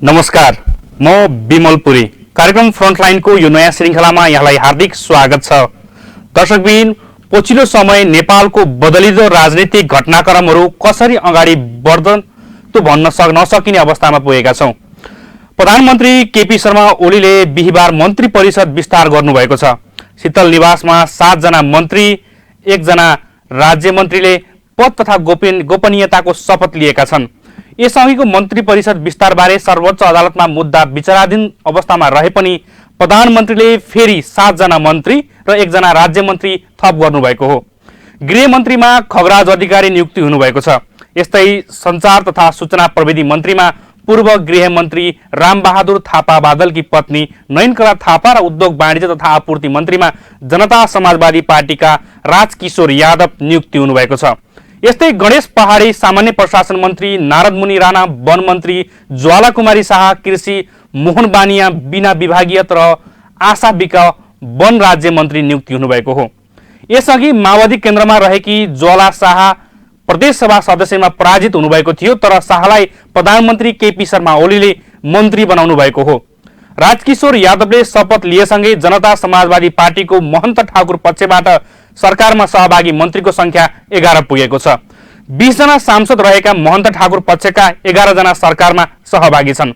नमस्कार, म विमल पुरी। कार्यक्रम फ्रन्टलाइनको यो नयाँ श्रृङ्खलामा यहाँलाई हार्दिक स्वागत छ। दर्शकबिन, पछिल्लो समय नेपालको बदलिदो राजनीतिक घटनाक्रमहरू कसरी अगाडि बढ्दन् त्यो भन्न नसकिने अवस्थामा पुगेका छौँ। प्रधानमन्त्री केपी शर्मा ओलीले बिहिबार मन्त्री परिषद विस्तार गर्नुभएको छ। शीतल निवासमा 7 जना मन्त्री, 1 जना राज्य मन्त्रीले पद तथा गोपनीयताको शपथ लिएका छन्। यसअघिको मन्त्री परिषद विस्तारबारे सर्वोच्च अदालतमा मुद्दा विचाराधीन अवस्थामा रहे पनि प्रधानमन्त्रीले फेरि 7 जना मन्त्री र 1 जना राज्य मन्त्री थप गर्नुभएको हो। गृहमन्त्रीमा खगराज अधिकारी नियुक्ति हुनुभएको छ। यस्तै सञ्चार तथा सूचना प्रविधि मन्त्रीमा पूर्व गृहमन्त्री रामबहादुर थापा बादलकी पत्नी नयनकला थापा र उद्योग वाणिज्य तथा आपूर्ति मन्त्रीमा जनता समाजवादी पार्टीका राजकिशोर यादव नियुक्ति हुनुभएको छ। यस्तै गणेश पहाडी सामान्य प्रशासन मन्त्री, नारद मुनि राणा वन मन्त्री, ज्वाला कुमारी शाह कृषि, मोहन बानिया बिना विभागीय र आशा विका वन राज्य मन्त्री नियुक्ति हुनुभएको हो। यसअघि माओवादी केन्द्रमा रहेकी ज्वाला शाह प्रदेश सभा सदस्यमा पराजित हुनुभएको थियो, तर शाहलाई प्रधानमन्त्री केपी शर्मा ओलीले मन्त्री बनाउनु भएको हो। राजकिशोर यादवले शपथ लिएसँगै जनता समाजवादी पार्टीको महन्त ठाकुर पक्षबाट सरकारमा सहभागी मन्त्रीको संख्या 11 पुगेको छ। 20 जना सांसद रहेका महन्त ठाकुर पक्षका 11 जना सरकारमा सहभागी छन्।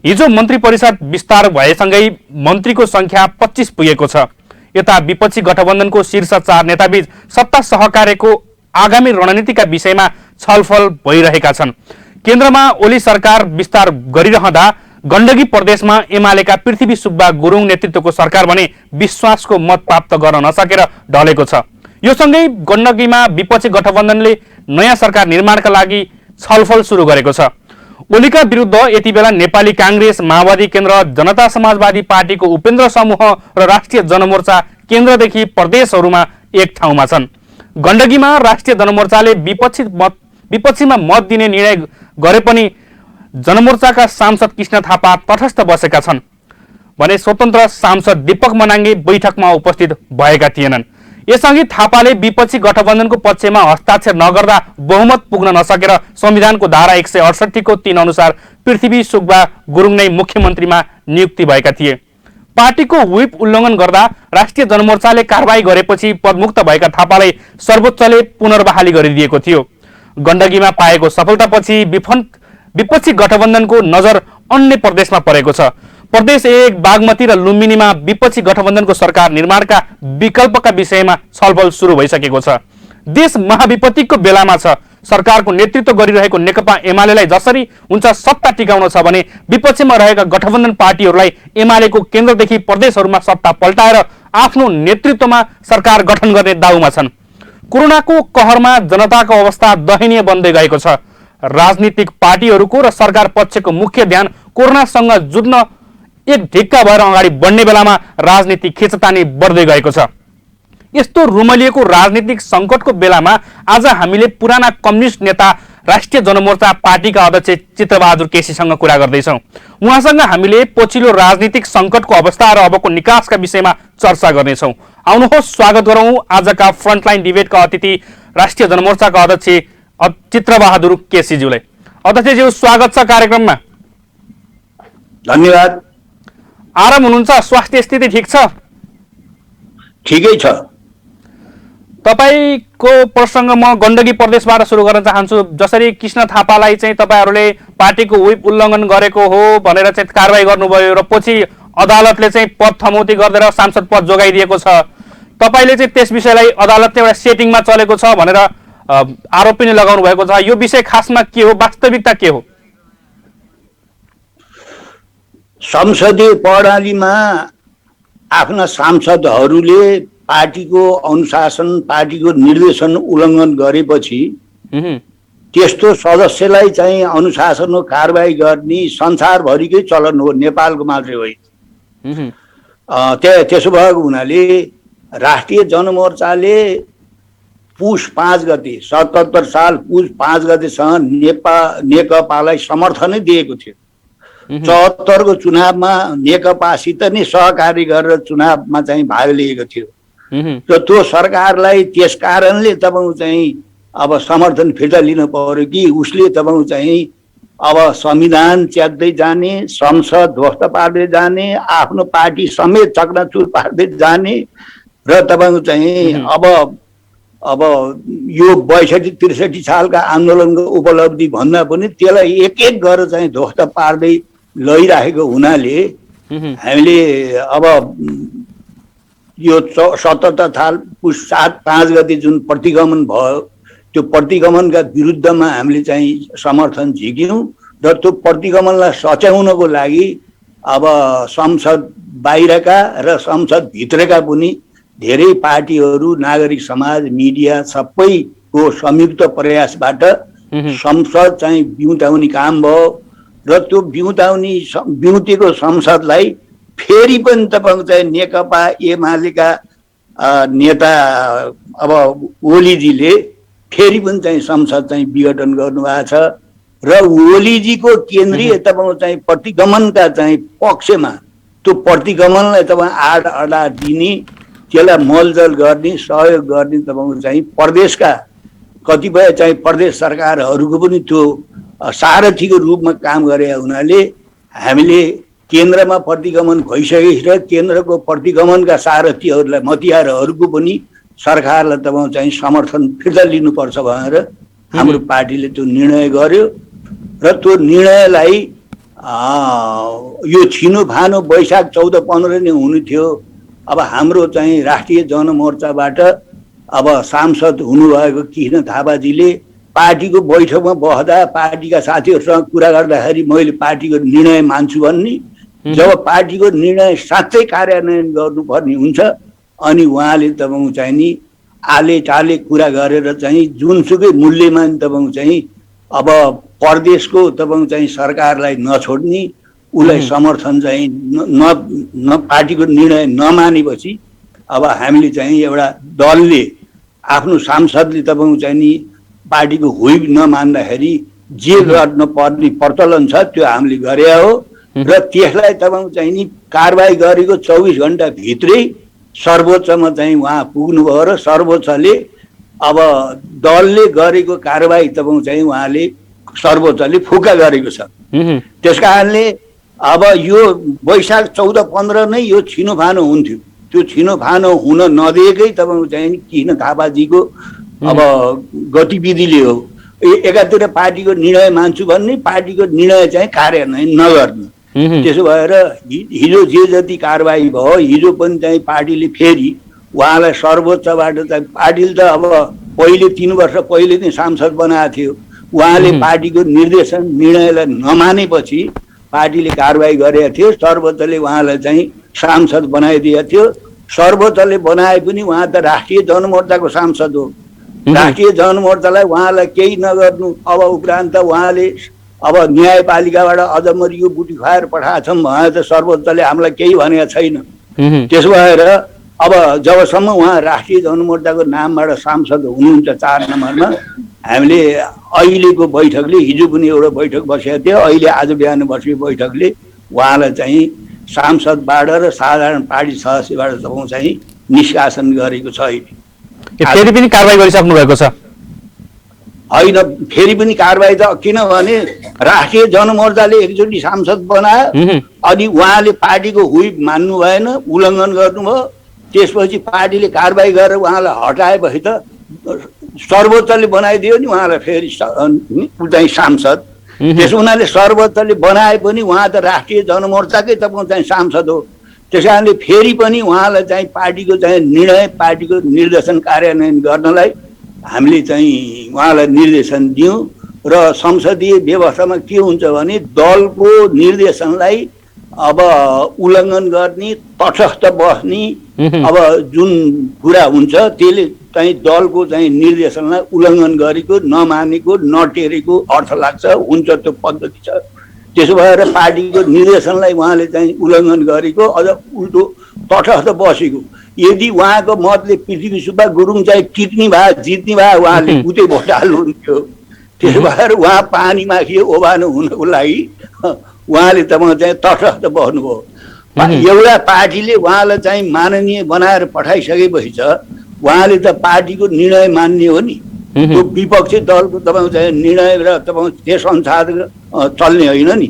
हिजो मन्त्री परिषद विस्तार भएसँगै मन्त्रीको संख्या 25 पुगेको छ। यता विपक्षी गठबन्धनको शीर्ष 4 नेताबीच सत्ता सहकार्यको आगामी रणनीतिका विषयमा छलफल भइरहेका छन्। केन्द्रमा ओली सरकार विस्तार गरिरहँदा गण्डकी प्रदेशमा एमालेका पृथ्वी सुब्बा गुरुङ नेतृत्वको सरकार भने विश्वासको मत प्राप्त गर्न नसकेर ढलेको छ। यो सँगै गण्डकीमा विपक्षी गठबन्धनले नयाँ सरकार निर्माणका लागि छलफल सुरु गरेको छ। ओलीका विरुद्ध यति बेला नेपाली काङ्ग्रेस, माओवादी केन्द्र, जनता समाजवादी पार्टीको उपेन्द्र समूह र राष्ट्रिय जनमोर्चा केन्द्रदेखि प्रदेशहरूमा एक ठाउँमा छन्। गण्डकीमा राष्ट्रिय जनमोर्चाले विपक्षीमा मत दिने निर्णय गरे पनि जनमोर्चाका सांसद कृष्ण थापा तटस्थ बसेका छन् भने स्वतन्त्र सांसद दीपक मनाङ्गे बैठकमा उपस्थित भएका थिएनन्। यसअघि थापाले विपक्षी गठबन्धनको पक्षमा हस्ताक्षर नगर्दा बहुमत पुग्न नसकेर संविधानको धारा 168 को 3 अनुसार पृथ्वी सुब्बा गुरुङ नै मुख्यमन्त्रीमा नियुक्ति भएका थिए। पार्टीको व्हिप उल्लङ्घन गर्दा राष्ट्रिय जनमोर्चाले कारबाही गरेपछि पदमुक्त भएका थापालाई सर्वोच्चले पुनर्बहाली गरिदिएको थियो। गण्डकीमा पाएको सफलतापछि विपक्षी गठबन्धनको नजर अन्य प्रदेशमा परेको छ। प्रदेश 1 बागमती र लुम्बिनीमा विपक्षी गठबन्धनको सरकार निर्माणका विकल्पका विषयमा छलफल सुरु भइसकेको छ। देश महाविपत्तिको बेलामा छ। सरकारको नेतृत्व गरिरहेको नेकपा एमालेलाई जसरी हुन्छ सत्ता टिकाउन छ भने विपक्षमा रहेका गठबन्धन पार्टीहरूलाई एमालेको केन्द्रदेखि प्रदेशहरूमा सत्ता पल्टाएर आफ्नो नेतृत्वमा सरकार गठन गर्ने दाउमा छन्। कोरोनाको कहरमा जनताको अवस्था दयनीय बन्दै गएको छ। राजनीतिक पार्टीहरूको र सरकार पक्षको मुख्य ध्यान कोरोनासँग जुझ्न एक ढिक्का भएर अगाडि बढ्ने बेलामा राजनीतिक खिचतानी बढ्दै गएको छ। यस्तो रुमलिएको राजनीतिक सङ्कटको बेलामा आज हामीले पुराना कम्युनिस्ट नेता राष्ट्रिय जनमोर्चा पार्टीका अध्यक्ष चित्रबहादुर केसीसँग कुरा गर्दैछौँ। उहाँसँग हामीले पछिल्लो राजनीतिक सङ्कटको अवस्था र अबको निकासका विषयमा चर्चा गर्नेछौँ। आउनुहोस् स्वागत गरौँ आजका फ्रन्टलाइन डिबेटका अतिथि राष्ट्रिय जनमोर्चाका अध्यक्ष चित्रबहादुर केसीज्यूलाई। अध्यक्षज्यू स्वागत छ कार्यक्रममा। धन्यवाद। आराम हुनुहुन्छ? स्वास्थ्य स्थिति ठिक छ? ठिकै छ। तपाईको प्रसङ्ग म गण्डकी प्रदेशबाट सुरु गर्न चाहन्छु। जसरी कृष्ण थापालाई चाहिँ तपाईहरूले पार्टीको व्हिप उल्लङ्घन गरेको हो भनेर चाहिँ कारबाही गर्नुभयो र पछि अदालतले चाहिँ पद थमौती गरेर सांसद पद जोगाइदिएको छ। तपाईले चाहिँ त्यस विषयलाई अदालतले एउटा सेटिङमा चलेको छ भनेर आरोप पनि लगाउनु भएको छ। यो विषय खासमा के हो, वास्तविकता के हो? संसदीय प्रणालीमा आफ्ना सांसदहरूले पार्टीको अनुशासन, पार्टीको निर्देशन उल्लङ्घन गरेपछि त्यस्तो सदस्यलाई चाहिँ अनुशासनको कारबाही गर्ने संसारभरिकै चलन हो, नेपालको मात्रै होइन। त्यसो भएको हुनाले राष्ट्रिय जनमोर्चाले पुष 5 गते 77 साल पुष 5 गतेसम्म नेकपालाई समर्थनै दिएको थियो। 74 को चुनावमा नेकपासित नै सहकारी गरेर चुनावमा चाहिँ भाग लिएको थियो र त्यो सरकारलाई त्यस कारणले तपाईँ चाहिँ अब समर्थन फिर्ता लिन पर्यो कि उसले तपाईँ चाहिँ अब संविधान च्यात्दै जाने, संसद ध्वस्त पार्दै जाने, आफ्नो पार्टी समेत चकनाचुर पार्दै जाने र तपाईँको चाहिँ अब यो 62-63 सालका आन्दोलनको उपलब्धि भन्दा पनि त्यसलाई एक एक गरेर चाहिँ ध्वस्त पार्दै लैराखेको हुनाले हामीले अब यो 77 साल पुस 7-5 गते जुन प्रतिगमन भयो त्यो प्रतिगमनका विरुद्धमा हामीले चाहिँ समर्थन झिक्यौँ र त्यो प्रतिगमनलाई सच्याउनको लागि अब संसद बाहिरका र संसद भित्रका पनि धेरै पार्टीहरू, नागरिक समाज, मिडिया सबैको संयुक्त प्रयासबाट संसद चाहिँ बिउताउने काम भयो र त्यो बिउतेको संसदलाई फेरि पनि तपाईँको चाहिँ नेकपा एमालेका नेता अब ओलीजीले फेरि पनि चाहिँ संसद चाहिँ विघटन गर्नुभएको छ र ओलीजीको केन्द्रीय तपाईँको चाहिँ प्रतिगमनका चाहिँ पक्षमा त्यो प्रतिगमनलाई तपाईँ आड अडा दिने, त्यसलाई मलजल गर्ने, सहयोग गर्ने तपाईँको चाहिँ प्रदेशका कतिपय चाहिँ प्रदेश सरकारहरूको पनि त्यो सारथीको रूपमा काम गरे हुनाले हामीले केन्द्रमा प्रतिगमन भइसकेपछि र केन्द्रको प्रतिगमनका सारथीहरूलाई मतियारहरूको पनि सरकारलाई तपाईँ चाहिँ समर्थन फिर्ता लिनुपर्छ भनेर हाम्रो पार्टीले त्यो निर्णय गर्यो र त्यो निर्णयलाई यो छिनोफानो वैशाख 14-15 नै हुनु थियो। अब हाम्रो चाहिँ राष्ट्रिय जनमोर्चाबाट अब सांसद हुनुभएको कृष्ण थापाजीले पार्टीको बैठकमा बस्दा पार्टीका साथीहरूसँग कुरा गर्दाखेरि मैले पार्टीको निर्णय मान्छु भन्ने, जब पार्टीको निर्णय साँच्चै कार्यान्वयन गर्नुपर्ने हुन्छ अनि उहाँले तपाईँको चाहिँ नि आले टाले कुरा गरेर चाहिँ जुनसुकै मूल्यमा तपाईँको चाहिँ अब प्रदेशको तपाईँको चाहिँ सरकारलाई नछोड्ने, उसलाई समर्थन चाहिँ न पार्टीको निर्णय नमानेपछि अब हामीले चाहिँ एउटा दलले आफ्नो सांसदले तपाईँको चाहिँ नि पार्टीको हुइप नमान्दाखेरि जे गर्न पर्ने प्रचलन छ त्यो हामीले गरे हो र त्यसलाई तपाईँको चाहिँ नि कारबाही गरेको 24 घण्टा भित्रै सर्वोच्चमा चाहिँ उहाँ पुग्नुभयो र सर्वोच्चले अब दलले गरेको कारबाही तपाईँको चाहिँ उहाँले सर्वोच्चले फुक्का गरेको छ। त्यस कारणले अब यो वैशाख 14-15 नै यो छिनोफानो हुन्थ्यो, त्यो छिनोफानो हुन नदिएकै तपाईँको चाहिँ कृष्ण थापाजीको अब गतिविधिले हो। एकातिर पार्टीको निर्णय मान्छु भन्ने, पार्टीको निर्णय चाहिँ कार्यान्वयन नगर्ने। त्यसो भएर हिजो जे जति कारबाही भयो, हिजो पनि चाहिँ पार्टीले फेरि उहाँलाई सर्वोच्चबाट चाहिँ पार्टीले त अब पहिले 3 वर्ष पहिले नै सांसद बनाएको थियो, उहाँले पार्टीको निर्देशन निर्णयलाई नमानेपछि पार्टीले कारबाही गरेको थियो, सर्वोच्चले उहाँलाई चाहिँ सांसद बनाइदिएको थियो। सर्वोच्चले बनाए पनि उहाँ त राष्ट्रिय जनमोर्चाको सांसद हो, राष्ट्रिय जनमोर्चालाई उहाँलाई केही नगर्नु अब उपरान्त उहाँले अब न्यायपालिकाबाट अजमरियो बुटी खुवाएर पठाएछौँ भने त सर्वोच्चले हामीलाई केही भनेको छैन। त्यसो भएर अब जबसम्म उहाँ राष्ट्रिय जनमोर्चाको नामबाट सांसद हुनुहुन्छ 4 नम्बरमा, हामीले अहिलेको बैठकले हिजो पनि एउटा बैठक बसेको थियो, अहिले आज बिहान बसेको बैठकले उहाँलाई चाहिँ सांसदबाट र साधारण पार्टी सदस्यबाट तपाईँ चाहिँ निष्कासन गरेको छ। फेरि पनि कारबाही गरिसक्नु भएको छ? होइन, फेरि पनि कारबाही त किनभने राष्ट्रिय जनमोर्चाले एकचोटि सांसद बनायो अनि उहाँले पार्टीको हुइप मान्नु भएन, उल्लङ्घन गर्नुभयो, त्यसपछि पार्टीले कारबाही गरेर उहाँलाई हटाएपछि त सर्वोच्चले बनाइदियो नि उहाँलाई फेरि चाहिँ सांसद। त्यसो हुनाले सर्वोच्चले बनाए पनि उहाँ त राष्ट्रिय जनमोर्चाकै तपाईँ चाहिँ सांसद हो। त्यस कारणले फेरि पनि उहाँलाई चाहिँ पार्टीको चाहिँ निर्णय, पार्टीको निर्देशन कार्यान्वयन गर्नलाई हामीले चाहिँ उहाँलाई निर्देशन दियौँ र संसदीय व्यवस्थामा के हुन्छ भने दलको निर्देशनलाई अब उल्लङ्घन गर्ने, तटस्थ बस्ने, अब जुन कुरा हुन्छ त्यसले चाहिँ दलको चाहिँ निर्देशनलाई उल्लङ्घन गरेको, नमानेको, नटेरेको अर्थ लाग्छ, हुन्छ त्यो पद्धति छ। त्यसो भएर पार्टीको निर्देशनलाई उहाँले चाहिँ उल्लङ्घन गरेको, अझ उल्टो तटस्थ बसेको। यदि उहाँको मतले पृथ्वी सुब्बा गुरुङ चाहिँ टिक्ने भए, जित्ने भए उहाँले उतै भोट हाल्नुहुन्थ्यो। त्यसो भएर उहाँ पानीमा थियो ओभानो हुनको लागि उहाँले तपाईँ चाहिँ तटस्थ बस्नुभयो। एउटा पार्टीले उहाँलाई चाहिँ माननीय बनाएर पठाइसकेपछि छ उहाँले त पार्टीको निर्णय मान्ने हो नि। त्यो विपक्षी दलको तपाईँको चाहिँ निर्णय र तपाईँको त्यस अनुसार चल्ने होइन नि।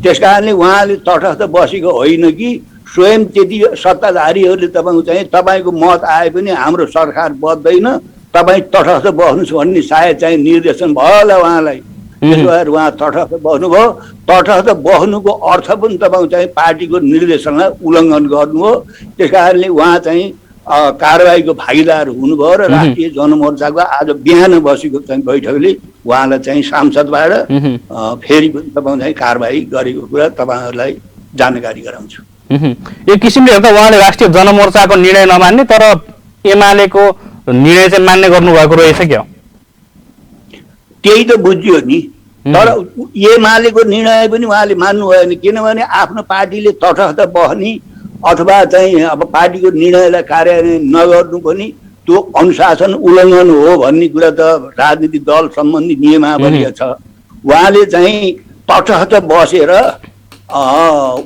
त्यस कारणले उहाँले तटस्थ बसेको होइन कि स्वयं त्यति सत्ताधारीहरूले तपाईँको चाहिँ तपाईँको मत आए पनि हाम्रो सरकार बद्दैन, तपाईँ तटस्थ बस्नुहोस् भन्ने सायद चाहिँ निर्देशन भयो होला उहाँलाई। त्यसो भएर उहाँ तटस्थ बस्नुभयो। तटस्थ बस्नुको अर्थ पनि तपाईँको चाहिँ पार्टीको निर्देशनलाई उल्लङ्घन गर्नु हो। त्यस कारणले उहाँ चाहिँ कारबाहीको भागीदार हुनुभयो र राष्ट्रिय जनमोर्चाको आज बिहान बसेको चाहिँ बैठकले उहाँलाई चाहिँ सांसदबाट फेरि पनि तपाईँको चाहिँ कारबाही गरेको कुरा तपाईँहरूलाई जानकारी गराउँछु। एक किसिमले हेर्दा उहाँले राष्ट्रिय जनमोर्चाको निर्णय नमान्ने तर एमालेको निर्णय चाहिँ मान्ने गर्नुभएको रहेछ क्या? त्यही त बुझ्यो नि। तर एमालेको निर्णय पनि उहाँले मान्नु भएन, किनभने आफ्नो पार्टीले तटस्थ बस्ने अथवा चाहिँ अब पार्टीको निर्णयलाई कार्यान्वयन नगर्नु पनि त्यो अनुशासन उल्लङ्घन हो भन्ने कुरा त राजनीतिक दल सम्बन्धी नियमावली छ। उहाँले चाहिँ तटस्थ बसेर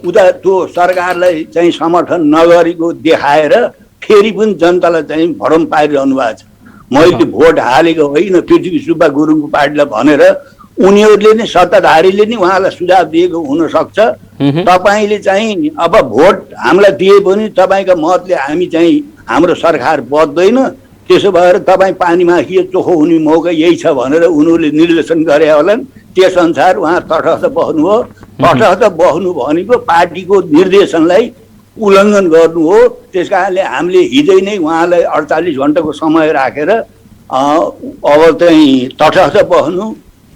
उता त्यो सरकारलाई चाहिँ समर्थन नगरेको देखाएर फेरि पनि जनतालाई चाहिँ भ्रम पारिरहनु भएको छ। मैले भोट हालेको होइन पृथ्वी सुब्बा गुरुङको पार्टीलाई भनेर उनीहरूले नै सत्ताधारीले नै उहाँलाई सुझाव दिएको हुनसक्छ। तपाईँले चाहिँ अब भोट हामीलाई दिए पनि तपाईँका मतले हामी चाहिँ हाम्रो सरकार बद्दैन, त्यसो भएर तपाईँ पानीमा के चोखो हुने मौका यही छ भनेर उनीहरूले निर्देशन गरे होलान्। त्यसअनुसार उहाँ तटस्थ बस्नु हो। तटस्थ बस्नु भनेको पार्टीको निर्देशनलाई उल्लङ्घन गर्नु हो। त्यस कारणले हामीले हिजै नै उहाँलाई 48 घण्टाको समय राखेर अब चाहिँ तटस्थ बस्नु,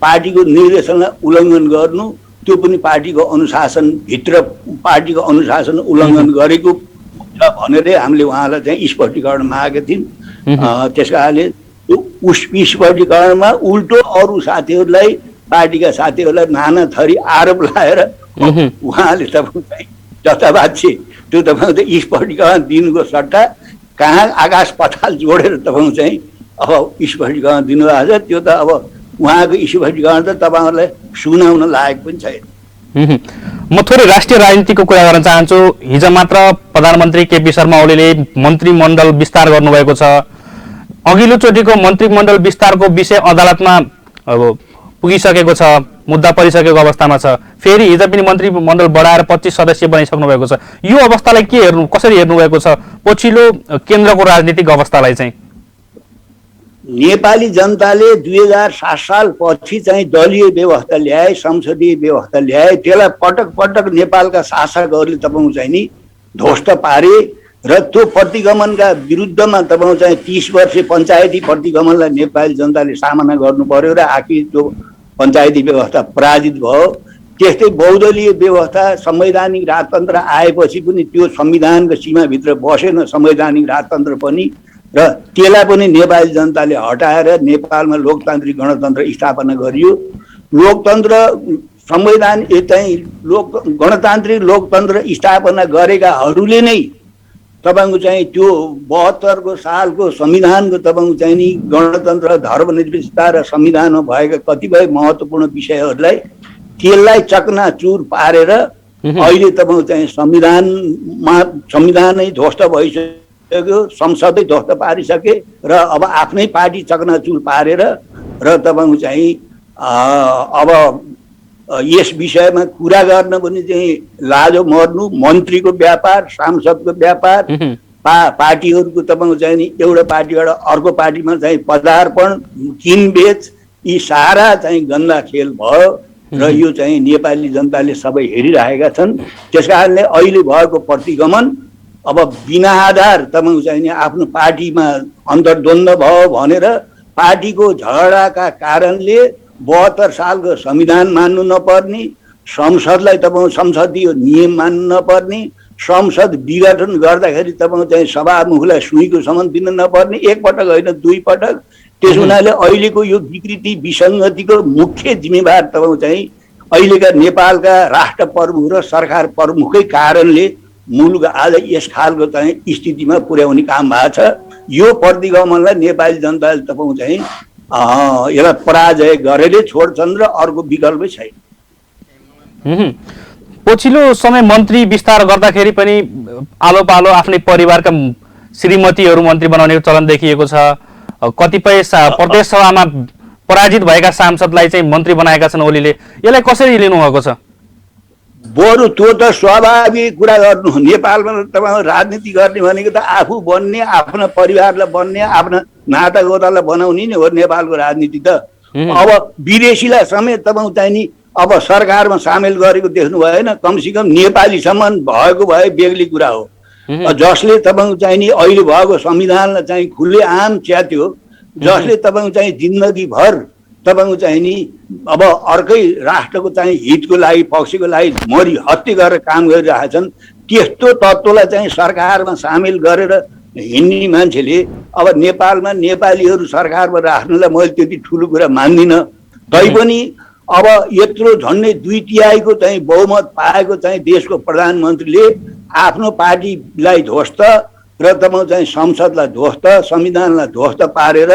पार्टीको निर्देशनलाई उल्लङ्घन गर्नु, त्यो पनि पार्टीको अनुशासनभित्र पार्टीको अनुशासन उल्लङ्घन गरेको छ भनेर हामीले उहाँलाई चाहिँ स्पष्टीकरण मागेका थियौँ। त्यस कारणले उस स्पष्टीकरणमा उल्टो अरू साथीहरूलाई पार्टीका साथीहरूलाई नाना थरी आरोप लगाएर उहाँले तपाईँ चाहिँ जताभावी त्यो तपाईँको स्पष्टीकरण दिनुको सट्टा कहाँ आकाश पाताल जोडेर तपाईँ चाहिँ अब स्पष्टीकरण दिनुभएको छ। त्यो त अब उहाँको स्पष्टीकरण त तपाईँहरूलाई सुनाउन लायक पनि छैन। म थोरै राष्ट्रिय राजनीतिको कुरा गर्न चाहन्छु। हिजो मात्र प्रधानमन्त्री केपी शर्मा ओलीले मन्त्रीमण्डल विस्तार गर्नुभएको छ। अघिल्लो चोटिको मन्त्रीमण्डल विस्तारको विषय अदालतमा अब पुगिसकेको छ, मुद्दा परिसकेको अवस्थामा छ। फेरि हिजो पनि मन्त्रीमण्डल बढाएर 25 सदस्य बनाइसक्नु भएको छ। यो अवस्थालाई कसरी हेर्नु भएको छ पछिल्लो केन्द्रको राजनीतिक अवस्थालाई चाहिँ? नेपाली जनताले 2007 सालपछि चाहिँ दलीय व्यवस्था ल्याए, संसदीय व्यवस्था ल्याए। त्यसलाई पटक पटक नेपालका शासकहरूले तपाईँको चाहिँ नि ध्वस्त पारे र त्यो प्रतिगमनका विरुद्धमा तपाईँको चाहिँ 30 वर्ष पञ्चायती प्रतिगमनलाई नेपाली जनताले सामना गर्नु पर्यो र आखिर त्यो पञ्चायती व्यवस्था पराजित भयो। त्यस्तै बहुदलीय व्यवस्था संवैधानिक राजतन्त्र आएपछि पनि त्यो संविधानको सीमाभित्र बसेन संवैधानिक राजतन्त्र पनि, र त्यसलाई पनि नेपाली जनताले हटाएर नेपालमा लोकतान्त्रिक गणतन्त्र स्थापना गरियो। लोकतन्त्र संविधान चाहिँ गणतान्त्रिक लोकतन्त्र स्थापना गरेकाहरूले नै तपाईँको चाहिँ त्यो 72 सालको संविधानको तपाईँको चाहिँ नि गणतन्त्र, धर्मनिरपेक्षता र संविधानमा भएका कतिपय महत्त्वपूर्ण विषयहरूलाई त्यसलाई चकनाचुर पारेर अहिले तपाईँको चाहिँ संविधानै ध्वस्त भइसक्यो, संसदै ध्वस्त पारिसके र अब आफ्नै पार्टी चकनाचुर पारेर र तपाईँको चाहिँ अब यस विषयमा कुरा गर्न पनि चाहिँ लाजो मर्नु, मन्त्रीको व्यापार, सांसदको व्यापार, पार्टीहरूको तपाईँको चाहिँ नि एउटा पार्टीबाट अर्को पार्टीमा चाहिँ पदार्पण, किनबेच, यी सारा चाहिँ गन्दा खेल भयो र यो चाहिँ नेपाली जनताले सबै हेरिरहेका छन्। त्यस कारणले अहिले भएको प्रतिगमन अब बिना आधार तपाईँको चाहिँ नि आफ्नो पार्टीमा अन्तर्द्वन्द्व भयो भनेर पार्टीको झगडाका कारणले 72 सालको संविधान मान्नु नपर्ने, संसदलाई तपाईँको संसदीय नियम मान्नु नपर्ने, संसद विघटन गर्दाखेरि तपाईँको चाहिँ सभामुखलाई सुईको सम्मान दिन नपर्ने, एकपटक होइन 2 पटक। त्यस हुनाले अहिलेको यो विकृति विसङ्गतिको मुख्य जिम्मेवार तपाईँको चाहिँ अहिलेका नेपालका राष्ट्र प्रमुख र सरकार प्रमुखकै कारणले मुलुक आज यस खालको चाहिँ स्थितिमा पुर्याउने काम भएको छ। यो प्रतिगमनलाई नेपाली जनताले तपाईँको चाहिँ यसलाई पराजय गरेरै छोड्छन् र अर्को विकल्पै छैन। पछिल्लो समय मन्त्री विस्तार गर्दाखेरि पनि आलो पालो आफ्नै परिवारका श्रीमतीहरू मन्त्री बनाउने चलन देखिएको छ। कतिपय प्रदेश सभामा पराजित भएका सांसदलाई चाहिँ मन्त्री बनाएका छन् ओलीले। यसलाई कसरी लिनुभएको छ? बरु त्यो त स्वाभाविक कुरा गर्नु। नेपालमा तपाईँ राजनीति गर्ने भनेको त आफू बन्ने, आफ्ना परिवारलाई बन्ने, आफ्ना नातागोतालाई बनाउने नै हो नेपालको राजनीति त। अब विदेशीलाई समेत तपाईँ चाहिँ नि अब सरकारमा सामेल गरेको देख्नु भएन। कमसेकम नेपालीसम्म भएको भए बेग्ली कुरा हो, जसले तपाईँ चाहिँ नि अहिले भएको संविधानलाई चाहिँ खुल्ले आम च्यात्यो, जसले तपाईँ चाहिँ जिन्दगीभर तपाईँ चाहिँ नि अब अर्कै राष्ट्रको चाहिँ हितको लागि, पक्षको लागि मरि हत्या गरेर काम गरिरहेछन्। त्यस्तो तत्त्वलाई चाहिँ सरकारमा सामेल गरेर हिँड्ने मान्छेले अब नेपालमा नेपालीहरू सरकारमा राख्नलाई मैले त्यति ठुलो कुरा मान्दिनँ। तैपनि अब यत्रो झन्डै 2/3 चाहिँ बहुमत पाएको चाहिँ देशको प्रधानमन्त्रीले आफ्नो पार्टीलाई ध्वस्त र तपाईँ चाहिँ संसदलाई ध्वस्त, संविधानलाई ध्वस्त पारेर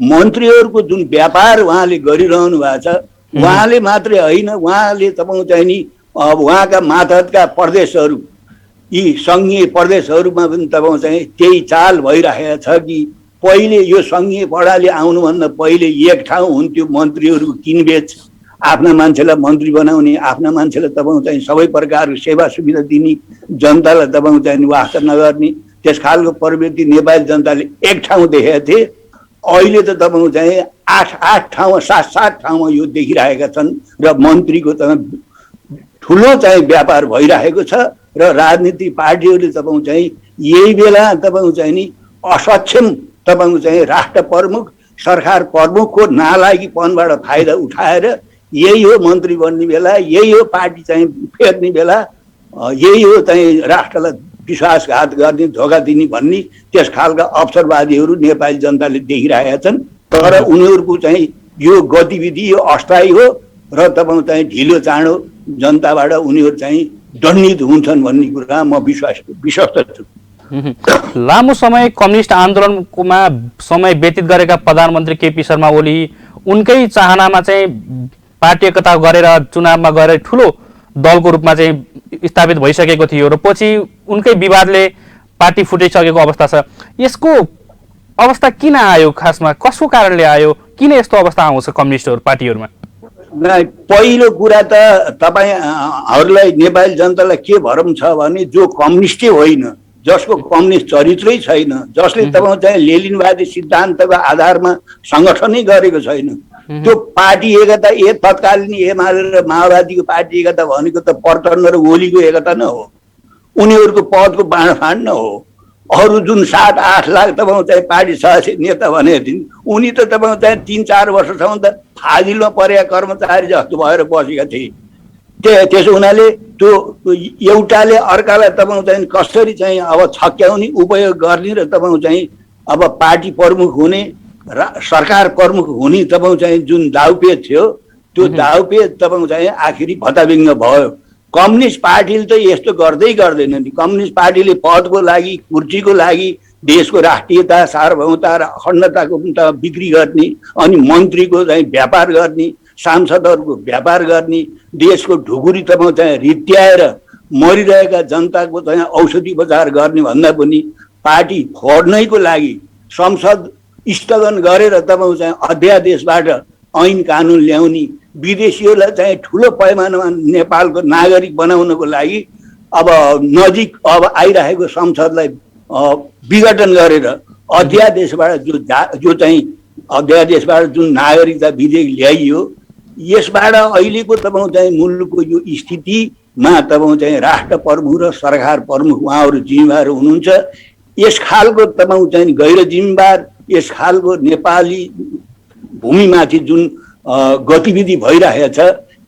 मन्त्रीहरूको जुन व्यापार उहाँले गरिरहनु भएको छ, उहाँले मात्रै होइन, उहाँले तपाईँ चाहिँ नि अब उहाँका मातहतका प्रदेशहरू, यी सङ्घीय प्रदेशहरूमा पनि तपाईँ चाहिँ त्यही चाल भइरहेको छ कि पहिले यो सङ्घीय प्रणाली आउनुभन्दा पहिले एक ठाउँ हुन्थ्यो मन्त्रीहरूको किनबेच, आफ्ना मान्छेलाई मन्त्री बनाउने, आफ्ना मान्छेलाई तपाईँ चाहिँ सबै प्रकारको सेवा सुविधा दिने, जनतालाई तपाईँ चाहिँ वास्ता नगर्ने, त्यस खालको प्रवृत्ति नेपाली जनताले एक ठाउँ देखेका थिए। अहिले त तपाईँ चाहिँ 8 ठाउँमा 7 ठाउँमा यो देखिरहेका छन् र मन्त्रीको त ठुलो चाहिँ व्यापार भइरहेको छ र राजनीतिक पार्टीहरूले तपाईँ चाहिँ यही बेला तपाईँ चाहिँ नि असक्षम तपाईँ चाहिँ राष्ट्र प्रमुख, सरकार प्रमुखको नालायकीपनबाट फाइदा उठाएर यही हो मन्त्री बन्ने बेला, यही हो पार्टी चाहिँ फेर्ने बेला, यही हो चाहिँ राष्ट्रलाई विश्वासघात गर्ने, धोका दिने भन्ने त्यस खालका अवसरवादीहरू नेपाली जनताले देखिरहेका छन्। तर उनीहरूको चाहिँ यो गतिविधि यो अस्थायी हो र तपाईँ चाहिँ ढिलो चाँडो जनताबाट उनीहरू चाहिँ दण्डित हुन्छन् भन्ने कुरा म विश्वस्त छु। लामो समय कम्युनिस्ट आन्दोलनमा समय व्यतीत गरेका प्रधानमन्त्री केपी शर्मा ओली उनकै चाहनामा चाहिँ पार्टी एकता गरेर चुनावमा गएर ठुलो दलको रूपमा चाहिँ स्थापित भइसकेको थियो र पछि उनकै विवादले पार्टी फुटिसकेको अवस्था छ। यसको अवस्था किन आयो? खासमा कसको कारणले आयो? किन यस्तो अवस्था आउँछ कम्युनिस्टहरू पार्टीहरूमा? पहिलो कुरा त तपाईँहरूलाई नेपाली जनतालाई के भरम छ भने जो कम्युनिस्टै होइन, जसको कम्युनिस्ट चरित्रै छैन, जसले तपाईँ चाहिँ लेनिनवादी सिद्धान्तको आधारमा सङ्गठनै गरेको छैन, त्यो पार्टी एकता तत्कालीन एमाले र माओवादीको पार्टी एकता भनेको त प्रचण्ड र ओलीको एकता न हो, उनीहरूको पदको बाँडफाँड न हो। अरू जुन 7-8 लाख तपाईँ चाहिँ पार्टी सदस्य नेता भनेको थिइन्, उनी त तपाईँ चाहिँ 3-4 वर्षसम्म त फाजिलमा परेका कर्मचारी जस्तो भएर बसेका थिए। त्यसो हुनाले त्यो एउटाले अर्कालाई तपाईँ चाहिँ कसरी चाहिँ अब छक्याउने, उपयोग गर्ने र तपाईँ चाहिँ अब पार्टी प्रमुख हुने, सरकार प्रमुख हुने तपाईँ चाहिँ जुन दाउपेच थियो, त्यो दाउपेच तपाईँ चाहिँ आखिरी भताविङ्ग भयो। कम्युनिस्ट पार्टीले त यस्तो गर्दै गर्दैन नि। कम्युनिस्ट पार्टीले पदको लागि, कुर्सीको लागि देशको राष्ट्रियता, सार्वभौमता र अखण्डताको बिक्री गर्ने, अनि मन्त्रीको चाहिँ व्यापार गर्ने, सांसदहरूको व्यापार गर्ने, देशको ढुकुरी तपाईँ चाहिँ रित्याएर मरिरहेका जनताको चाहिँ औषधि उपचार गर्ने भन्दा पनि पार्टी फोड्नैको लागि संसद स्थगन गरेर तपाईँ चाहिँ अध्यादेशबाट ऐन कानुन ल्याउने, विदेशीहरूलाई चाहिँ ठुलो पैमानामा नेपालको नागरिक बनाउनको लागि अब नजिक अब आइरहेको संसदलाई विघटन गरेर अध्यादेशबाट जो चाहिँ अध्यादेशबाट जुन नागरिकता विधेयक ल्याइयो, यसबाट अहिलेको तपाईँ चाहिँ मुलुकको यो स्थितिमा तपाईँ चाहिँ राष्ट्र प्रमुख र सरकार प्रमुख उहाँहरू जिम्मेवार हुनुहुन्छ। यस खालको तपाईँ चाहिँ गैर जिम्मेवार, यस खालको नेपाली भूमिमाथि जुन गतिविधि भइरहेको छ,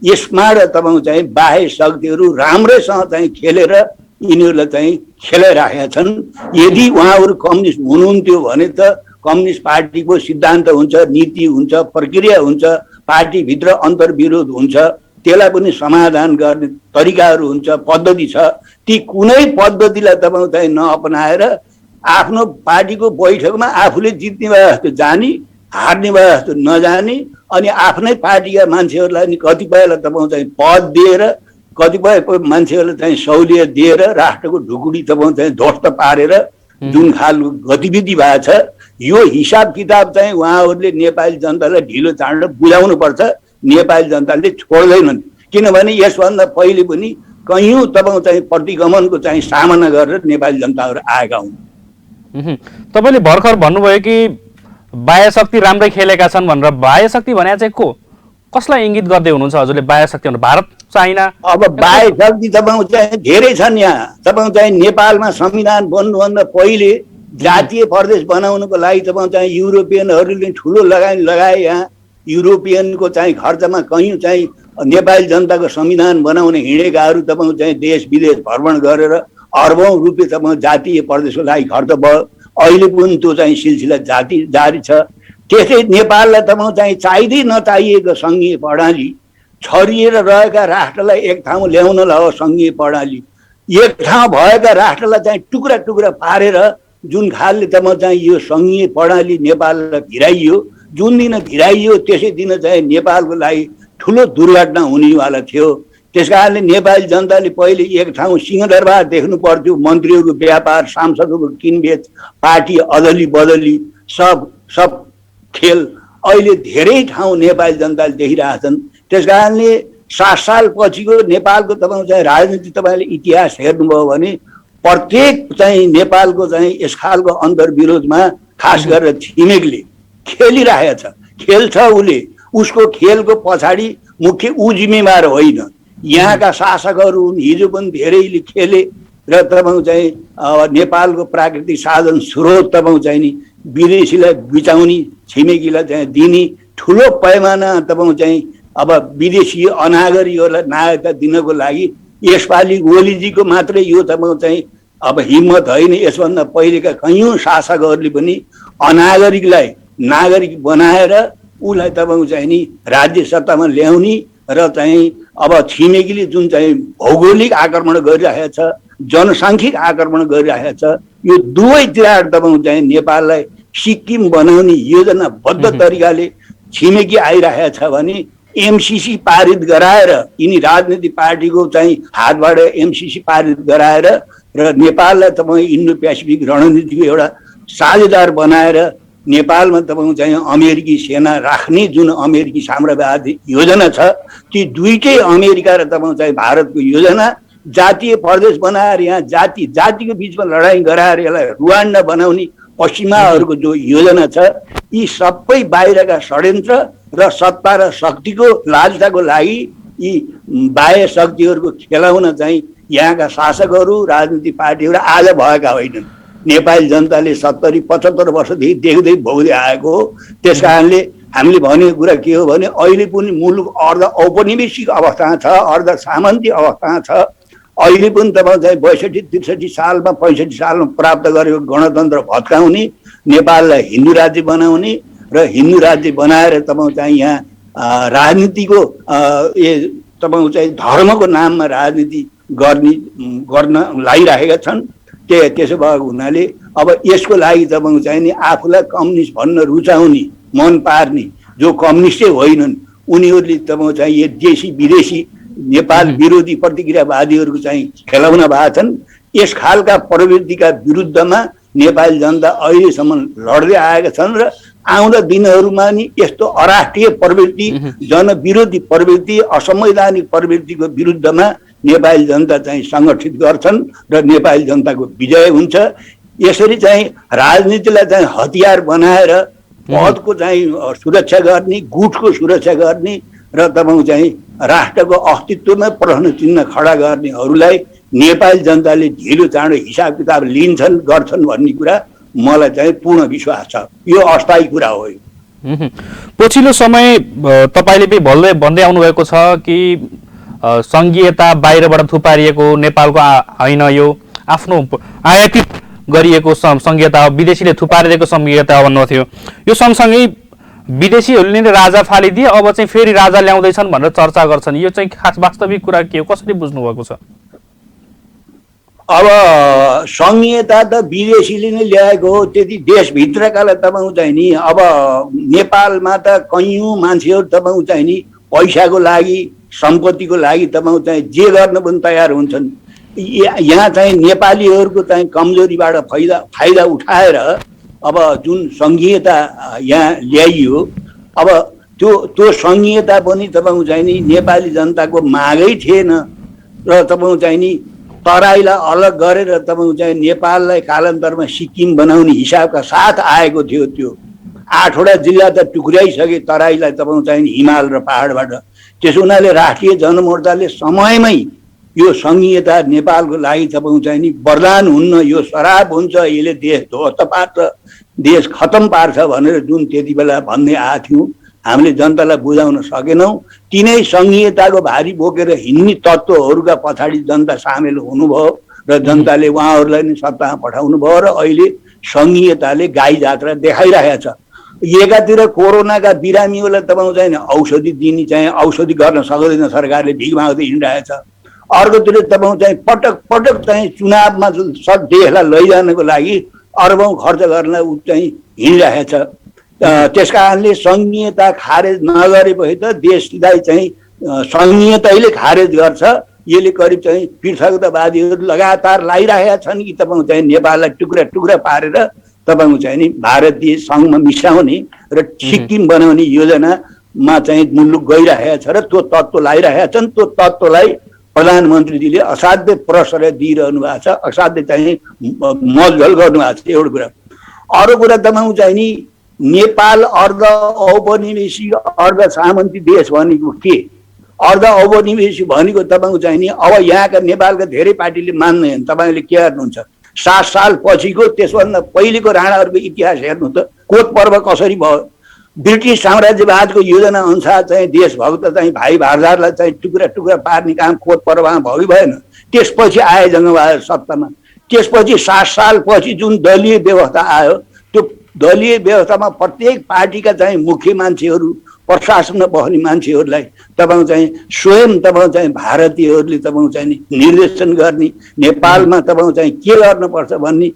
यसबाट तपाईँ चाहिँ बाह्य शक्तिहरू राम्रैसँग चाहिँ खेलेर यिनीहरूलाई चाहिँ खेलाइरहेका छन्। यदि उहाँहरू कम्युनिस्ट हुनुहुन्थ्यो भने त कम्युनिस्ट पार्टीको सिद्धान्त हुन्छ, नीति हुन्छ, प्रक्रिया हुन्छ, पार्टीभित्र अन्तर्विरोध हुन्छ, त्यसलाई पनि समाधान गर्ने तरिकाहरू हुन्छ, पद्धति छ। ती कुनै पद्धतिलाई तपाईँ चाहिँ नअपनाएर आफ्नो पार्टीको बैठकमा आफूले जित्ने भए जस्तो जाने, हार्ने भए जस्तो नजाने, अनि आफ्नै पार्टीका मान्छेहरूलाई नि कतिपयलाई तपाईँ चाहिँ पद दिएर, कतिपय मान्छेहरूलाई चाहिँ सहुलियत दिएर राष्ट्रको ढुकुडी तपाईँ चाहिँ ध्वस्त पारेर जुन खालको गतिविधि भएको छ, यो हिसाब किताब चाहिँ उहाँहरूले नेपाली जनतालाई ढिलो चाँडो बुझाउनुपर्छ। नेपाली जनताले छोड्दैनन्, किनभने यसभन्दा पहिले पनि कैयौँ तपाईँ चाहिँ प्रतिगमनको चाहिँ सामना गरेर नेपाली जनताहरू आएका हुन्। तपाईँले भर्खर भन्नुभयो कि बाह्य शक्ति राम्रै खेलेका छन् भनेर। बाह्य शक्ति भने चाहिँ को, कसलाई इङ्गित गर्दै हुनुहुन्छ हजुरले? बाह्य शक्ति भन्नु भारत, चाइना? अब बाह्य शक्ति तपाईँ चाहिँ धेरै छन् यहाँ। तपाईँ चाहिँ नेपालमा संविधान बन्नुभन्दा पहिले जातीय प्रदेश बनाउनको लागि तपाईँ चाहिँ युरोपियनहरूले ठुलो लगाए। यहाँ युरोपियनको चाहिँ खर्चमा कैयौँ चाहिँ नेपाली जनताको संविधान बनाउने हिँडेकाहरू तपाईँ चाहिँ देश विदेश भ्रमण गरेर अर्बौँ रुपियाँ तपाईँ जातीय प्रदेशको लागि खर्च भयो। अहिले पनि त्यो चाहिँ सिलसिला जारी छ। त्यसै नेपाललाई तपाईँ चाहिँ चाहिँदै नचाहिएको सङ्घीय प्रणाली, छरिएर रहेका राष्ट्रलाई एक ठाउँ ल्याउनलाई हो सङ्घीय प्रणाली। एक ठाउँ भएका राष्ट्रलाई चाहिँ टुक्रा टुक्रा पारेर जुन खालले तपाईँ चाहिँ यो सङ्घीय प्रणाली नेपाललाई भिराइयो, जुन दिन भिराइयो त्यसै दिन चाहिँ नेपालको लागि ठुलो दुर्घटना हुनेवाला थियो। त्यस कारणले नेपाली जनताले पहिले एक ठाउँ सिंहदरबार देख्नु पर्थ्यो। मन्त्रीहरूको व्यापार, सांसदहरूको किनबेच, पार्टी अदली बदली, सब खेल अहिले धेरै ठाउँ नेपाली जनताले देखिरहेछन्। त्यस कारणले 7 साल पछिको नेपालको तपाईँ चाहिँ राजनीति तपाईँले इतिहास हेर्नुभयो भने प्रत्येक चाहिँ नेपालको चाहिँ यस खालको अन्तर्विरोधमा खास गरेर छिमेकले खेलिरहेछ, खेल्छ। उसको खेलको पछाडि मुख्य ऊ जिम्मेवार होइन, यहाँका शासकहरू हुन्। हिजो पनि धेरैले खेले र तपाईँ चाहिँ नेपालको प्राकृतिक साधन स्रोत तपाईँ चाहिँ नि विदेशीलाई बिचाउने, छिमेकीलाई चाहिँ दिने ठुलो पैमाना तपाईँ चाहिँ अब विदेशी अनागरिकहरूलाई नागरिकता दिनको लागि यसपालि ओलीजीको मात्रै यो तपाईँ चाहिँ अब हिम्मत होइन। यसभन्दा पहिलेका कैयौँ शासकहरूले पनि अनागरिकलाई नागरिक बनाएर उसलाई तपाईँ चाहिँ नि राज्य सत्तामा ल्याउने र चाहिँ अब छिमेकीले जुन चाहिँ भौगोलिक आक्रमण गरिरहेको छ, जनसाङ्ख्यिक आक्रमण गरिरहेको छ, यो दुवैतिर तपाईँ चाहिँ नेपाललाई सिक्किम बनाउने योजनाबद्ध तरिकाले छिमेकी आइरहेको छ भने एमसिसी पारित गराएर, यिनी राजनीतिक पार्टीको चाहिँ हातबाट एमसिसी पारित गराएर र नेपाललाई तपाईँ इन्डो पेसिफिक रणनीतिको एउटा साझेदार बनाएर नेपालमा तपाईँ चाहिँ अमेरिकी सेना राख्ने जुन अमेरिकी साम्राज्यवादी योजना छ, ती दुईटै अमेरिका र तपाईँ चाहिँ भारतको योजना जातीय प्रदेश बनाएर यहाँ जातिको बिचमा लडाइँ गराएर यसलाई रुवान्डा बनाउने पश्चिमाहरूको जो योजना छ, यी सबै बाहिरका षड्यन्त्र र सत्ता र शक्तिको लालसाको लागि यी बाह्य शक्तिहरूको खेलाउन चाहिँ यहाँका शासकहरू, राजनीतिक पार्टीहरू आज भएका होइनन्। नेपाली जनताले 70-75 वर्षदेखि देख्दै भोग्दै आएको हो। त्यस कारणले हामीले भनेको कुरा के हो भने अहिले पनि मुलुक अर्ध औपनिवेशिक अवस्थामा छ, अर्ध सामन्ती अवस्थामा छ। अहिले पनि तपाईँ चाहिँ 62-63 सालमा 65 सालमा प्राप्त गरेको गणतन्त्र भत्काउने, नेपाललाई हिन्दू राज्य बनाउने र हिन्दू राज्य बनाएर तपाईँ चाहिँ यहाँ राजनीतिको तपाईँ चाहिँ धर्मको नाममा राजनीति गर्न लागिरहेका छन्। त्यसो भएको हुनाले अब यसको लागि तपाईँ चाहिँ नि आफूलाई कम्युनिस्ट भन्न रुचाउने, मन पार्ने जो कम्युनिस्टै होइनन् उनीहरूले तपाईँ चाहिँ यो देशी विदेशी नेपाल विरोधी प्रतिक्रियावादीहरूको चाहिँ खेलाउन भएको छन्। यस खालका प्रवृत्तिका विरुद्धमा नेपाली जनता अहिलेसम्म लड्दै आएका छन् र आउँदा दिनहरूमा नि यस्तो अराष्ट्रिय प्रवृत्ति, जनविरोधी प्रवृत्ति, असंवैधानिक प्रवृत्तिको विरुद्धमा नेपाली जनता चाहिँ सङ्गठित गर्छन् र नेपाली जनताको विजय हुन्छ। यसरी चाहिँ राजनीतिलाई चाहिँ हतियार बनाएर पदको चाहिँ सुरक्षा गर्ने, गुटको सुरक्षा गर्ने र तपाईँ चाहिँ राष्ट्रको अस्तित्वमै प्रश्न चिन्ह खडा गर्नेहरूलाई नेपाली जनताले ढिलो चाँडो हिसाब किताब लिन्छन्, गर्छन् भन्ने कुरा मलाई चाहिँ पूर्ण विश्वास छ। यो अस्थायी कुरा हो। पछिल्लो समय तपाईँले पनि भन्दै आउनुभएको छ कि सङ्घीयता बाहिरबाट थुपारिएको नेपालको होइन, यो आफ्नो आयातित गरिएको सङ्घीयता हो, विदेशीले थुपारिदिएको सङ्घीयता भन्नुभयो। यो सँगसँगै विदेशीहरूले नै राजा फालिदिए, अब चाहिँ फेरि राजा ल्याउँदैछन् भनेर चर्चा गर्छन्। यो चाहिँ खास वास्तविक कुरा के हो, कसरी बुझ्नु भएको छ? अब सङ्घीयता त विदेशीले नै ल्याएको हो, त्यति देशभित्रकालाई तपाईँ चाहिँ नि अब नेपालमा त कैयौँ मान्छेहरू तपाईँ चाहिँ नि पैसाको लागि, सम्पत्तिको लागि तपाईँ चाहिँ जे गर्न पनि तयार हुन्छन्। यहाँ चाहिँ नेपालीहरूको चाहिँ कमजोरीबाट फाइदा उठाएर अब जुन सङ्घीयता यहाँ ल्याइयो, अब त्यो सङ्घीयता पनि तपाईँको चाहिँ नि नेपाली जनताको मागै थिएन र तपाईँको चाहिँ नि तराईलाई अलग गरेर तपाईँको चाहिँ नेपाललाई कालान्तरमा सिक्किम बनाउने हिसाबका साथ आएको थियो। त्यो 8वटा जिल्ला त टुक्र्याइसके तराईलाई तपाईँको चाहिँ हिमाल र पहाडबाट। त्यसो हुनाले राष्ट्रिय जनमोर्चाले समयमै यो सङ्घीयता नेपालको लागि तपाईँको चाहिँ नि वरदान हुन्न, यो शराब हुन्छ, यसले देश ध्वस्त पार्छ, देश खतम पार्छ भनेर जुन त्यति बेला भन्दै आएको थियौँ, हामीले जनतालाई बुझाउन सकेनौँ। तिनै सङ्घीयताको भारी बोकेर हिँड्ने तत्त्वहरूका पछाडि जनता सामेल हुनुभयो र जनताले उहाँहरूलाई नै सत्तामा पठाउनु भयो र अहिले सङ्घीयताले गाई जात्रा देखाइरहेको छ। एकातिर कोरोनाका बिरामीहरूलाई तपाईँको चाहिँ औषधि दिने चाहिँ औषधि गर्न सक्दैन, सरकारले भिख माग्दै हिँडिरहेछ। अर्कोतिर तपाईँको चाहिँ पटक पटक चाहिँ चुनावमा सब देशलाई लैजानको लागि अरबौँ खर्च गर्न ऊ चाहिँ हिँडिरहेछ। त्यस कारणले सङ्घीयता खारेज नगरेपछि त देशलाई चाहिँ सङ्घीयताले खारेज गर्छ। यसले करिब चाहिँ पृथकतावादीहरू लगातार लागिरहेका छन् कि तपाईँको चाहिँ नेपाललाई टुक्रा टुक्रा पारेर तपाईँको चाहिँ नि भारतीय सङ्घमा मिसाउने र सिक्किम बनाउने योजनामा चाहिँ मुलुक गइरहेको छ र त्यो तत्त्व लागिरहेका छन्। त्यो तत्त्वलाई प्रधानमन्त्रीजीले असाध्य प्रश्रय दिइरहनु भएको छ, असाध्य चाहिँ मलझल गर्नुभएको छ। एउटा कुरा। अरू कुरा तपाईँको चाहिँ नि नेपाल अर्ध औपनिवेशी अर्ध सामन्ती देश भनेको के? अर्ध औपनिवेशी भनेको तपाईँको चाहिँ नि अब यहाँका नेपालका धेरै पार्टीले मान्दैन। तपाईँले के गर्नुहुन्छ? 7 साल पछिको त्यसभन्दा पहिलेको राणाहरूको इतिहास हेर्नु त, कोत पर्व कसरी भयो? ब्रिटिस साम्राज्यवादको योजना अनुसार चाहिँ देशभक्त चाहिँ भाइ भारदारलाई चाहिँ टुक्रा टुक्रा पार्ने काम कोत पर्वमा भयो कि भएन? त्यसपछि आए जङ्गबहादुर सत्तामा। त्यसपछि 7 साल पछि जुन दलीय व्यवस्था आयो, त्यो दलीय व्यवस्थामा प्रत्येक पार्टीका चाहिँ मुख्य मान्छेहरू, प्रशासनमा बस्ने मान्छेहरूलाई तपाईँको चाहिँ स्वयं तपाईँको चाहिँ भारतीयहरूले तपाईँको चाहिँ निर्देशन गर्ने, नेपालमा तपाईँको चाहिँ के गर्नुपर्छ भन्ने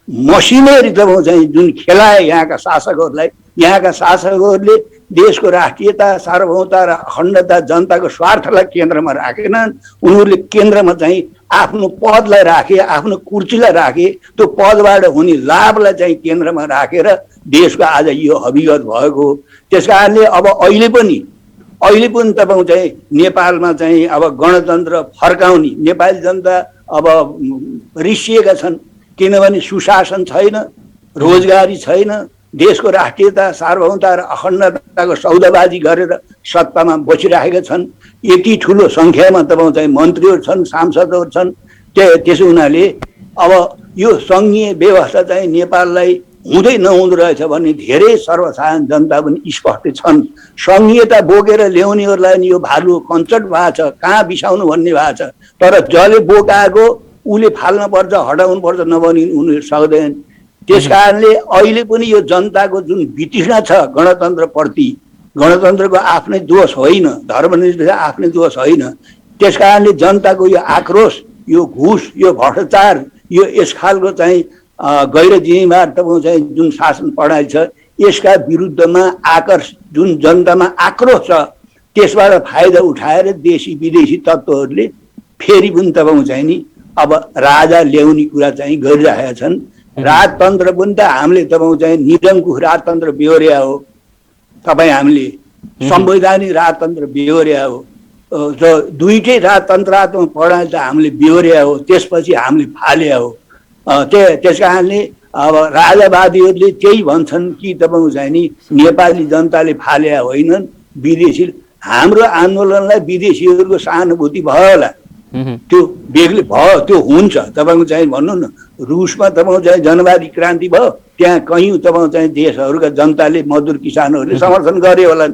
मसिनरी तपाईँको चाहिँ जुन खेलाए यहाँका शासकहरूलाई। यहाँका शासकहरूले देशको राष्ट्रियता, सार्वभौमता र अखण्डता, जनताको स्वार्थलाई केन्द्रमा राखेनन्। उनीहरूले केन्द्रमा चाहिँ आफ्नो पदलाई राखे, आफ्नो कुर्सीलाई राखे, त्यो पदबाट हुने लाभलाई चाहिँ केन्द्रमा राखेर देशको आज यो हविगत भएको। त्यस कारणले अब अहिले पनि तपाईँको चाहिँ नेपालमा चाहिँ अब गणतन्त्र फर्काउने नेपाली जनता अब रिसिएका छन्। किनभने सुशासन छैन, रोजगारी छैन, देशको राष्ट्रियता, सार्वभौमता र अखण्डताको सौदाबाजी गरेर सत्तामा बसिरहेका छन्। यति ठुलो सङ्ख्यामा तपाईँको चाहिँ मन्त्रीहरू छन्, सांसदहरू छन्। त्यसो हुनाले अब यो सङ्घीय व्यवस्था चाहिँ नेपाललाई हुँदै नहुँदो रहेछ भन्ने धेरै सर्वसाधारण जनता पनि स्पष्ट छन्। सङ्घीयता बोकेर ल्याउनेहरूलाई नि यो भालु कञ्चट भएको छ, कहाँ बिसाउनु भन्ने भएको छ। तर जसले बोकाएको उसले फाल्नुपर्छ, हटाउनुपर्छ, नभने उनीहरू सक्दैन। त्यस कारणले अहिले पनि यो जनताको जुन वितृष्णा छ गणतन्त्रप्रति, गणतन्त्रको आफ्नै दोष होइन, धर्मनिरपेक्षता आफ्नै दोष होइन। त्यस कारणले जनताको यो आक्रोश, यो घुस, यो भ्रष्टाचार, यो यस खालको चाहिँ गैर जिम्मेवार तपाईँको चाहिँ जुन शासन प्रणाली छ, यसका विरुद्धमा जुन जनतामा आक्रोश छ, त्यसबाट फाइदा उठाएर देशी विदेशी तत्त्वहरूले फेरि पनि तपाईँको चाहिँ नि अब राजा ल्याउने कुरा चाहिँ गरिरहेका छन्। राजतन्त्र पनि त हामीले तपाईँको चाहिँ निरङ्कुश राजतन्त्र बेहोर्या हो। तपाईँ हामीले संवैधानिक राजतन्त्र बेहोर्या हो। र दुईटै राजतन्त्रात्मक प्रणाली त हामीले बेहोर्या हो, त्यसपछि हामीले फाल्या हो। त्यस कारणले अब राजावादीहरूले त्यही भन्छन् कि तपाईँको चाहिँ नि नेपाली जनताले फाल्या होइनन्, विदेशी। हाम्रो आन्दोलनलाई विदेशीहरूको सहानुभूति भयो होला, त्यो बेग्लै भयो, त्यो हुन्छ। तपाईँको चाहिँ भन्नु न, रुसमा तपाईँको चाहिँ जनवादी क्रान्ति भयो, त्यहाँ कहीँ तपाईँको चाहिँ देशहरूका जनताले, मजदुर किसानहरूले समर्थन गरे होला,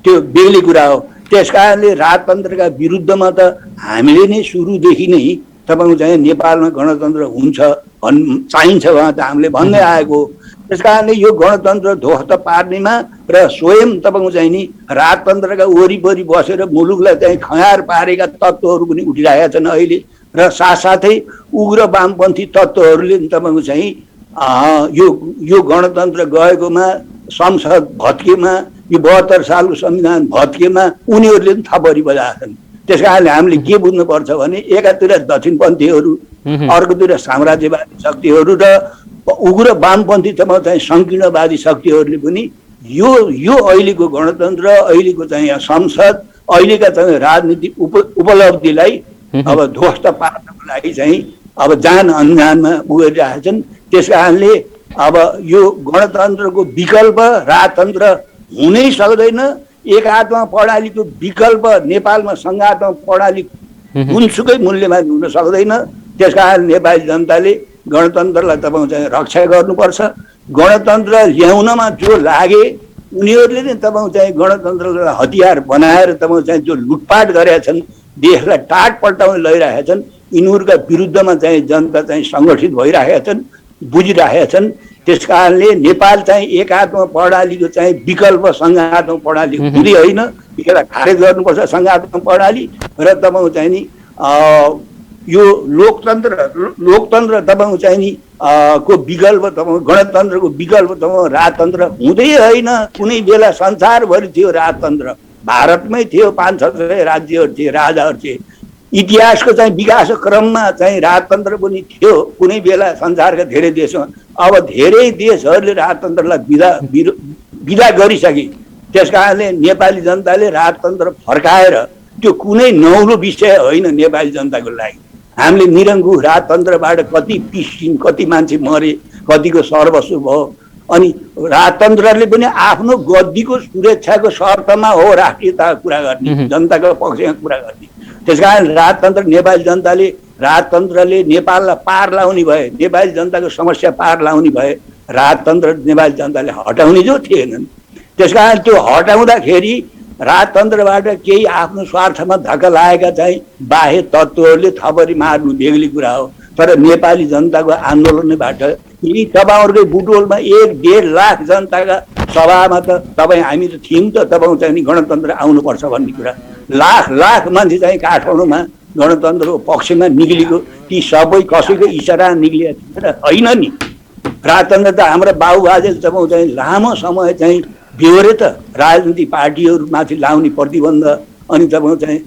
त्यो बेग्लै कुरा हो। त्यस कारणले राजतन्त्रका विरुद्धमा त हामीले नै सुरुदेखि नै तपाईँको चाहिँ नेपालमा गणतन्त्र हुन्छ चाहिन्छ त हामीले भन्दै आएको। त्यस कारणले यो गणतन्त्र ध्वस्त पार्नेमा र स्वयं तपाईँको चाहिँ नि राजतन्त्रका वरिपरि बसेर मुलुकलाई चाहिँ खयार पारेका तत्त्वहरू पनि उठिरहेका छन् अहिले। र साथसाथै उग्र वामपन्थी तत्त्वहरूले तपाईँको चाहिँ यो गणतन्त्र गएकोमा, संसद भत्केमा, यो 72 सालको संविधान भत्केमा उनीहरूले पनि थपरी बजाएका छन्। त्यस कारणले हामीले के बुझ्नुपर्छ भने एकातिर दक्षिणपन्थीहरू, अर्कोतिर साम्राज्यवादी शक्तिहरू र उग्र वामपन्थी चाहिँ संकीर्णवादी शक्तिहरूले पनि यो अहिलेको गणतन्त्र, अहिलेको चाहिँ संसद, अहिलेका चाहिँ राजनीतिक उपलब्धिलाई अब ध्वस्त पार्नको लागि चाहिँ अब जान अनजानमा गरिरहेछन्। त्यस कारणले अब यो गणतन्त्रको विकल्प राजतन्त्र हुनै सक्दैन। एकात्मक प्रणालीको विकल्प नेपालमा सङ्घात्मक प्रणाली जुनसुकै मूल्यमा हुन सक्दैन। त्यसकारण नेपाली जनताले गणतन्त्रलाई तपाईँ चाहिँ रक्षा गर्नुपर्छ। गणतन्त्र ल्याउनमा जो लागे उनीहरूले नै तपाईँ चाहिँ गणतन्त्रलाई हतियार बनाएर तपाईँ चाहिँ जो लुटपाट गरेका छन्, देशलाई टाट पल्टाउन लैरहेका छन्, यिनीहरूका विरुद्धमा चाहिँ जनता चाहिँ सङ्गठित भइरहेका छन्, बुझिरहेका छन्। त्यस कारणले नेपाल चाहिँ एकात्मक प्रणालीको चाहिँ विकल्प सङ्घात्मक प्रणाली हुँदै होइन, यसलाई खारेज गर्नुपर्छ सङ्घात्मक प्रणाली। र तपाईँ चाहिँ नि यो लोकतन्त्र तपाईँ चाहिँ नि को विकल्प तपाईँ गणतन्त्रको विकल्प तपाईँ राजतन्त्र हुँदै होइन। कुनै बेला संसारभरि थियो राजतन्त्र, भारतमै थियो, 5-6 राज्यहरू थिए, राजाहरू थिए। इतिहासको चाहिँ विकास क्रममा चाहिँ राजतन्त्र पनि थियो कुनै बेला संसारका धेरै देशमा। अब धेरै देशहरूले राजतन्त्रलाई विदा गरिसके। त्यस कारणले नेपाली जनताले राजतन्त्र फर्काएर, त्यो कुनै नौलो विषय होइन नेपाली जनताको लागि। हामीले निरङ्कुश राजतन्त्रबाट कति पिसिन्, कति मान्छे मरे, कतिको सर्वस्व भयो। अनि राजतन्त्रले पनि आफ्नो गद्दीको सुरक्षाको शर्तमा हो राष्ट्रियताको कुरा गर्ने, जनताको पक्षमा कुरा गर्ने। त्यसकारण राजतन्त्र नेपाली जनताले राजतन्त्रले नेपाललाई पार लाउने भए, नेपाली जनताको समस्या पार लाउने भए राजतन्त्र नेपाली जनताले हटाउने जो थिएनन्। त्यसकारण त्यो हटाउँदाखेरि राजतन्त्रबाट केही आफ्नो स्वार्थमा धक्का लागेका चाहिँ बाह्य तत्त्वहरूले थपरी मार्नु बेग्ली कुरा हो। तर नेपाली जनताको आन्दोलनबाट यी तपाईँहरूकै बुटोलमा 1.5 लाख जनताका सभामा त तपाईँ हामी त थियौँ त, तपाईँ चाहिँ गणतन्त्र आउनुपर्छ भन्ने कुरा। लाख मान्छे चाहिँ काठमाडौँमा गणतन्त्रको पक्षमा निक्लेको, ती सबै कसैको इसारा निक्लिएको होइन नि। राजतन्त्र त हाम्रो बाबुबाजेले तपाईँ चाहिँ लामो समय चाहिँ बेहोरे त राजनीतिक पार्टीहरूमाथि लाउने प्रतिबन्ध, अनि तपाईँ चाहिँ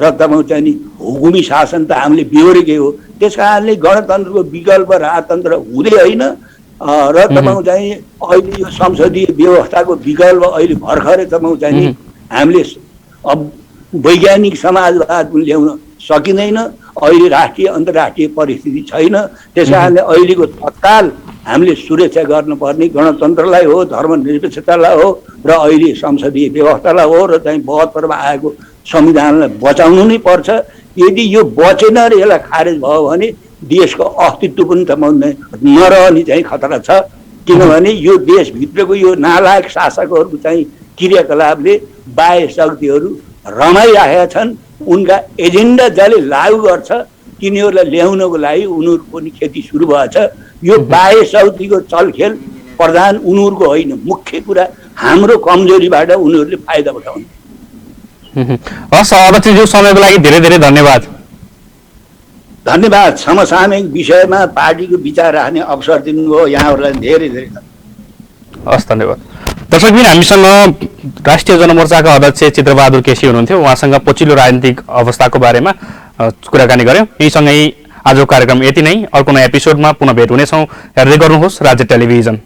र तपाईँ चाहिँ नि हुकुमी शासन त हामीले बेहोरेकै हो। त्यस कारणले गणतन्त्रको विकल्प राजतन्त्र हुँदै होइन। र तपाईँ चाहिँ अहिले यो संसदीय व्यवस्थाको विकल्प अहिले भर्खरै तपाईँ चाहिँ नि हामीले अब वैज्ञानिक समाजवाद पनि ल्याउन सकिँदैन। अहिले राष्ट्रिय अन्तर्राष्ट्रिय परिस्थिति छैन। त्यस कारणले अहिलेको तत्काल हामीले सुरक्षा गर्नुपर्ने गणतन्त्रलाई हो, धर्मनिरपेक्षतालाई हो, र अहिले संसदीय व्यवस्थालाई हो, र चाहिँ 72मा आएको संविधानलाई बचाउनु नै पर्छ। यदि यो बचेन र यसलाई खारेज भयो भने देशको अस्तित्व पनि त नरहने चाहिँ खतरा छ। किनभने यो देशभित्रको यो नालायक शासकहरूको चाहिँ क्रियाकलापले बाह्य शक्तिहरू रमाइरहेका छन्। उनका एजेन्डा जसले लागू गर्छ तिनीहरूलाई ल्याउनको लागि उनीहरूको पनि खेती सुरु भएछ। यो बाह्य शक्तिको चलखेल प्रधान उनीहरूको होइन, मुख्य कुरा हाम्रो कमजोरीबाट उनीहरूले फाइदा उठाउने। हस् अध्यक्षज्यू, समयको लागि धेरै धेरै धन्यवाद। धन्यवाद। समसामयिक विषयमा पार्टीको विचार राख्ने अवसर दिनुभयो, यहाँहरूलाई धेरै धेरै धन्यवाद। हस् धन्यवाद। दर्शकबिन, हामीसँग राष्ट्रिय जनमोर्चाका अध्यक्ष चित्रबहादुर केसी हुनुहुन्थ्यो। उहाँसँग पछिल्लो राजनीतिक अवस्थाको बारेमा कुराकानी गर्यौँ। यहीसँगै आजको कार्यक्रम यति नै। अर्को नयाँ एपिसोडमा पुनः भेट हुनेछौँ। हेर्दै गर्नुहोस् राज्य टेलिभिजन।